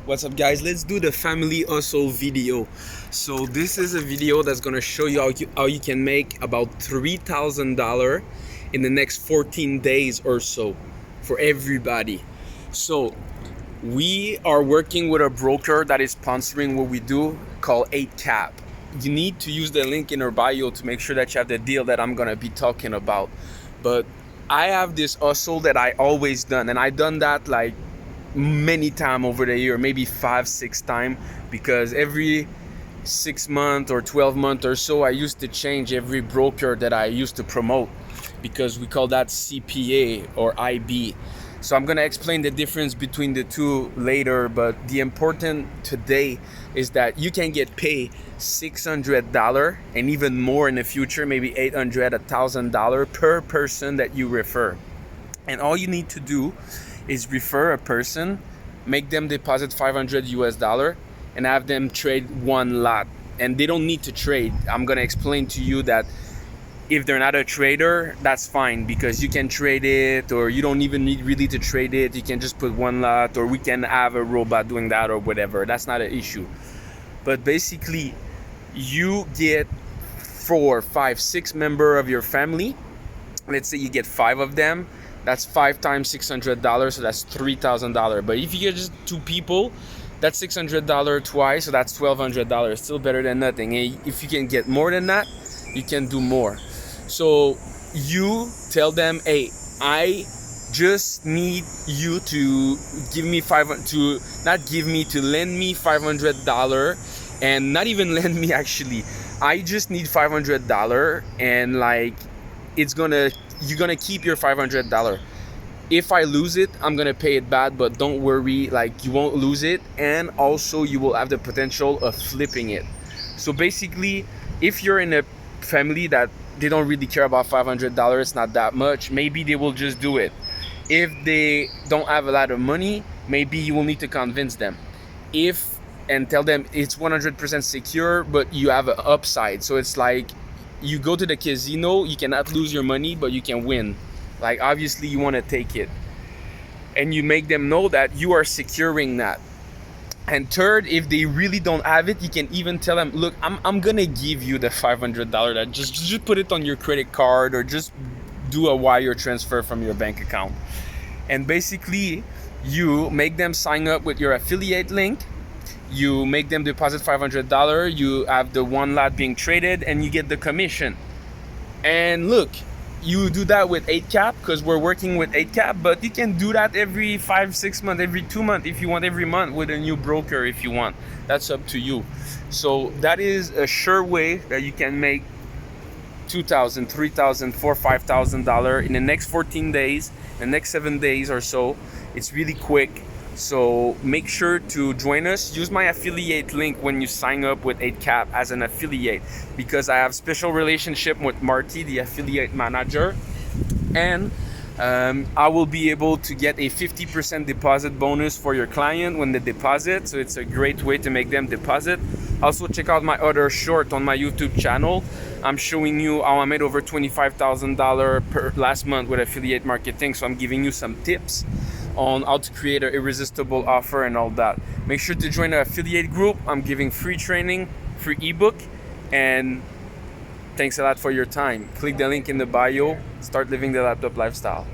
What's up, guys? Let's do the family hustle video. So this is a video that's gonna show you how you can make about $3,000 in the next 14 days or so for everybody. So we are working with a broker that is sponsoring what we do called 𝐸𝐴𝐶. You need to use the link in our bio to make sure that you have the deal that I'm gonna be talking about. But I have this hustle that I always done, and I done that like many times over the year, maybe 5-6 times, because every 6 months or 12 months or so I used to change every broker that I used to promote, because we call that CPA or IB. So I'm gonna explain the difference between the two later, but the important today is that you can get paid $600 and even more in the future, maybe $800, $1,000 per person that you refer. And all you need to do is refer a person, make them deposit $500 and have them trade one lot. And they don't need to trade. I'm gonna explain to you that if they're not a trader, that's fine, because you can trade it, or you don't even need really to trade it. You can just put one lot, or we can have a robot doing that or whatever. That's not an issue. But basically, you get 4, 5, 6 members of your family. Let's say you get 5 of them. That's 5 times $600, so that's $3,000. But if you get just 2 people, that's $600 twice, so that's $1,200. Still better than nothing. And if you can get more than that, you can do more. So you tell them, hey, I just need you to give me to lend me $500, and not even lend me actually. I just need $500, and like you're gonna keep your $500. If I lose it, I'm gonna pay it back, but don't worry, like, you won't lose it, and also you will have the potential of flipping it. So basically, if you're in a family that they don't really care about $500, it's not that much, maybe they will just do it. If they don't have a lot of money, maybe you will need to convince them and tell them it's 100% secure, but you have an upside. So it's like, you go to the casino, you cannot lose your money, but you can win. Like, obviously you want to take it, and you make them know that you are securing that. And third, if they really don't have it, you can even tell them, look, I'm gonna give you the $500. That just put it on your credit card, or just do a wire transfer from your bank account. And basically, you make them sign up with your affiliate link. You make them deposit $500. You have the one lot being traded, and you get the commission. And look, you do that with 𝐸𝐴𝐶, because we're working with 𝐸𝐴𝐶, but you can do that every 5-6 months, every 2 months, if you want, every month with a new broker if you want. That's up to you. So that is a sure way that you can make $2,000, $3,000, $4,000, $5,000 in the next 14 days, the next 7 days or so. It's really quick. So make sure to join us. Use my affiliate link when you sign up with 𝐸𝐴𝐶 as an affiliate, because I have special relationship with Marty, the affiliate manager, and I will be able to get a 50% deposit bonus for your client when they deposit. So it's a great way to make them deposit. Also, check out my other short on my YouTube channel. I'm showing you how I made over $25,000 per last month with affiliate marketing. So I'm giving you some tips on how to create an irresistible offer and all that. Make sure to join the affiliate group. I'm giving free training, free ebook, and thanks a lot for your time. Click the link in the bio. Start living the laptop lifestyle.